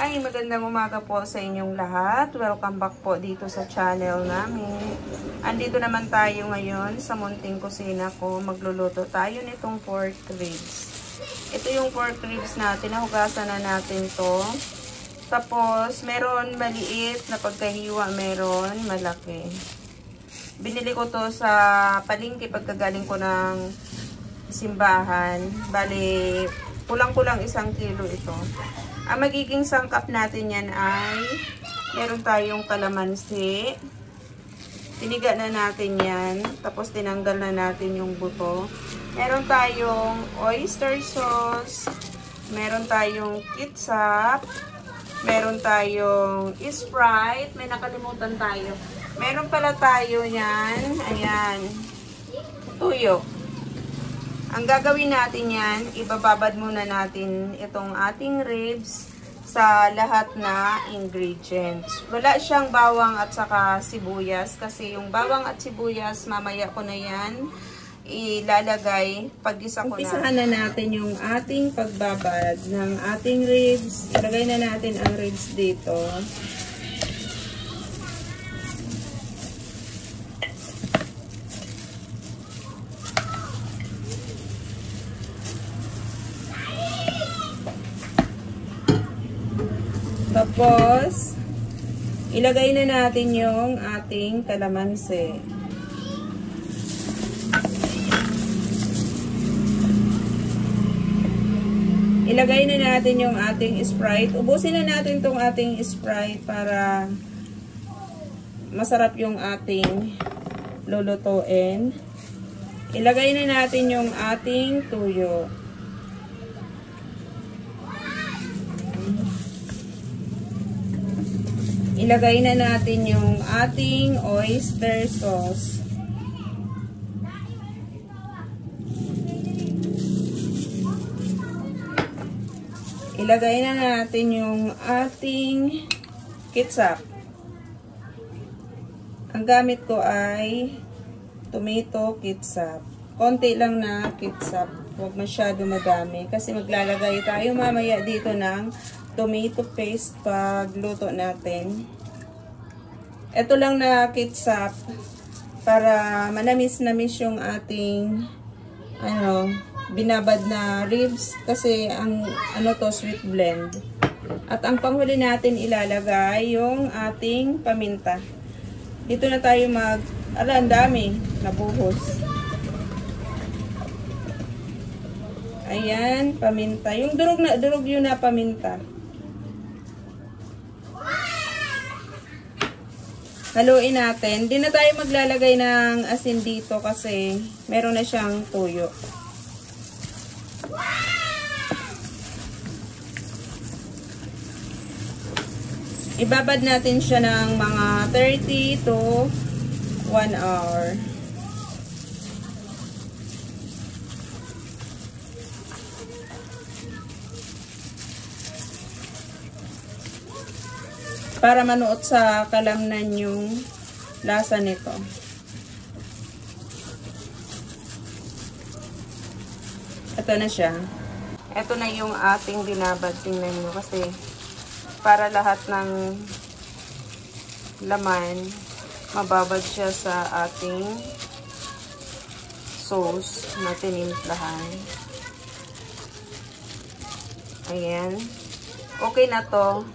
Hi, magandang umaga po sa inyong lahat. Welcome back po dito sa channel namin. Andito naman tayo ngayon sa munting kusina ko. Magluluto tayo nitong pork ribs. Ito yung pork ribs natin. Nahugasan na natin to. Tapos, meron maliit na pagkahiwa, meron malaki. Binili ko to sa palengke pagkagaling ko ng simbahan. Bali, kulang-kulang 1 kilo ito. Ang magiging sangkap natin yan ay meron tayong kalamansi. Tiniga na natin yan. Tapos tinanggal na natin yung buto. Meron tayong oyster sauce. Meron tayong ketchup. Meron tayong Sprite. May nakalimutan tayo. Meron pala tayo yan. Ayan. Tuyo. Ang gagawin natin yan, ibababad muna natin itong ating ribs sa lahat na ingredients. Wala siyang bawang at saka sibuyas kasi yung bawang at sibuyas, mamaya ko na yan ilalagay pag isa ko na. Umpisahan na natin yung ating pagbabad ng ating ribs. Ilagay na natin ang ribs dito. Tapos, ilagay na natin yung ating kalamansi. Ilagay na natin yung ating Sprite. Ubusin na natin itong ating Sprite para masarap yung ating lulutuin. Ilagay na natin yung ating tuyo. Ilagay na natin yung ating oyster sauce. Ilagay na natin yung ating ketchup. Ang gamit ko ay tomato ketchup. Konti lang na ketchup. Huwag masyado madami kasi maglalagay tayo mamaya dito ng tomato paste pag luto natin. Ito lang na ketchup para manamis-namis yung ating binabad na ribs kasi ang sweet blend. At ang panghuli natin ilalagay yung ating paminta. Dito na tayo ang dami nabuhos. Ayan, paminta. Yung durog yun na paminta. Haluin natin. Di na tayo maglalagay ng asin dito kasi meron na siyang tuyo. Ibabad natin siya ng mga 30 to 1 hour. Para manuot sa kalamnan yung lasa nito. Ito na siya. Ito na yung ating binabad. Tingnan nyo kasi para lahat ng laman mababad siya sa ating sauce na tinimplahan. Ayan. Okay na to.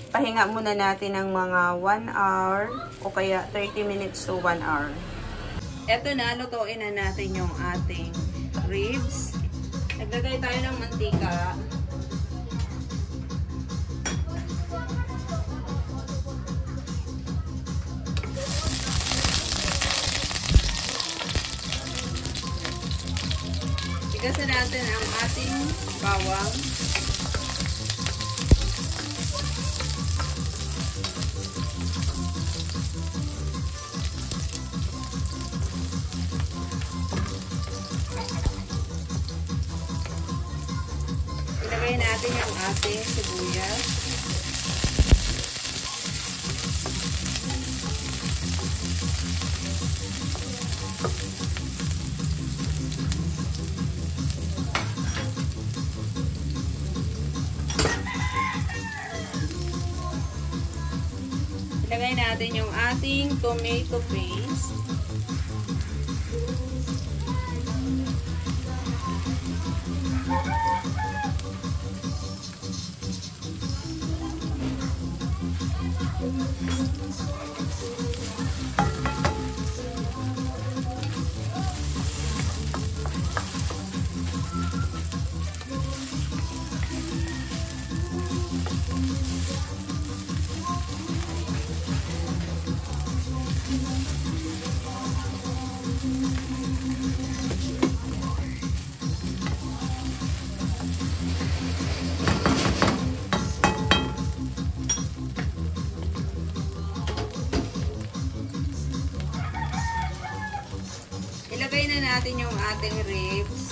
Pahinga muna natin ng mga 1 hour o kaya 30 minutes to 1 hour. Eto na, lutuin na natin yung ating ribs. Naglagay tayo ng mantika. Tigasan natin ang ating bawang. Ilagay natin yung ating sibuyas. natin yung ating tomato paste. Ilagay na natin yung ating ribs.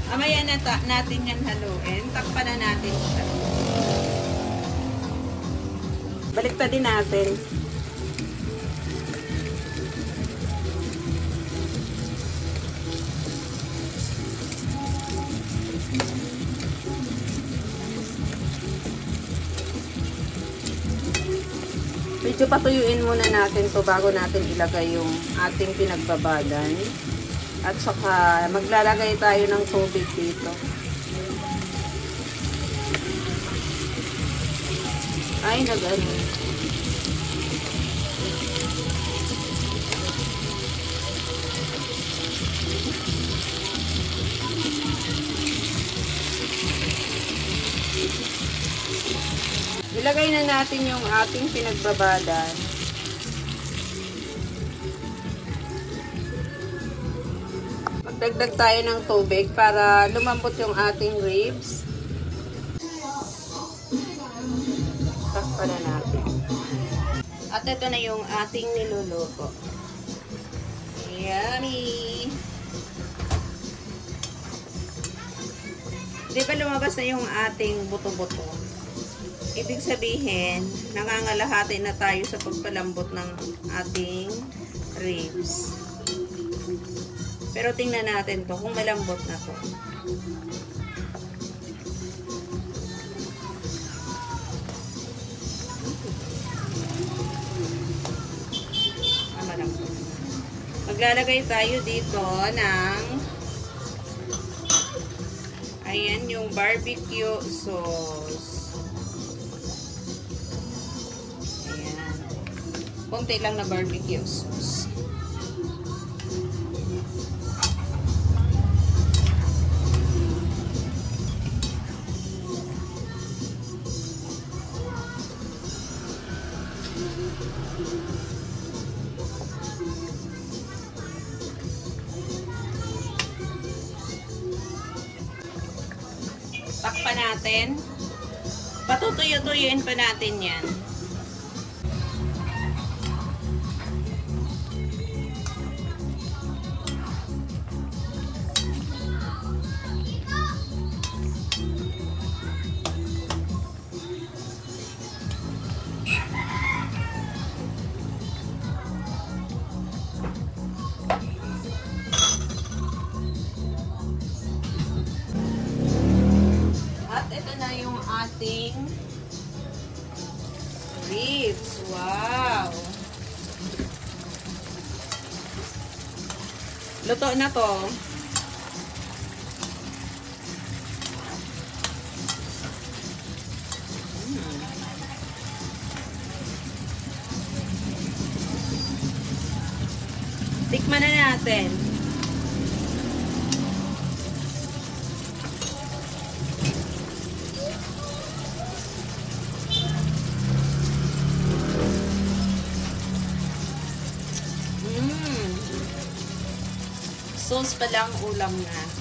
Mamaya natin yan haluin. Takpan na natin siya. Baliktad din natin. Medyo patuyuin muna natin to bago natin ilagay yung ating pinagbabalan. At saka maglalagay tayo ng tubig dito. Ay, nag-ano. Ilagay na natin yung ating pinagbabalan. Dagdag tayo ng tubig para lumambot yung ating ribs. Takpan na natin. At ito na yung ating niluluto. Yummy! Di ba lumabas na yung ating buto-buto? Ibig sabihin, nangangalahati na tayo sa pagpalambot ng ating ribs. Pero tingnan natin to kung malambot na to. Malambot. Maglalagay tayo dito ng ayan yung barbecue sauce. Ayan. Konti lang na barbecue sauce. Takpan natin. Patutuyo-tuyuin pa natin yan. Ating ribs. Wow! Luto na to. Tikman na natin. Sauce pa lang, ulam na.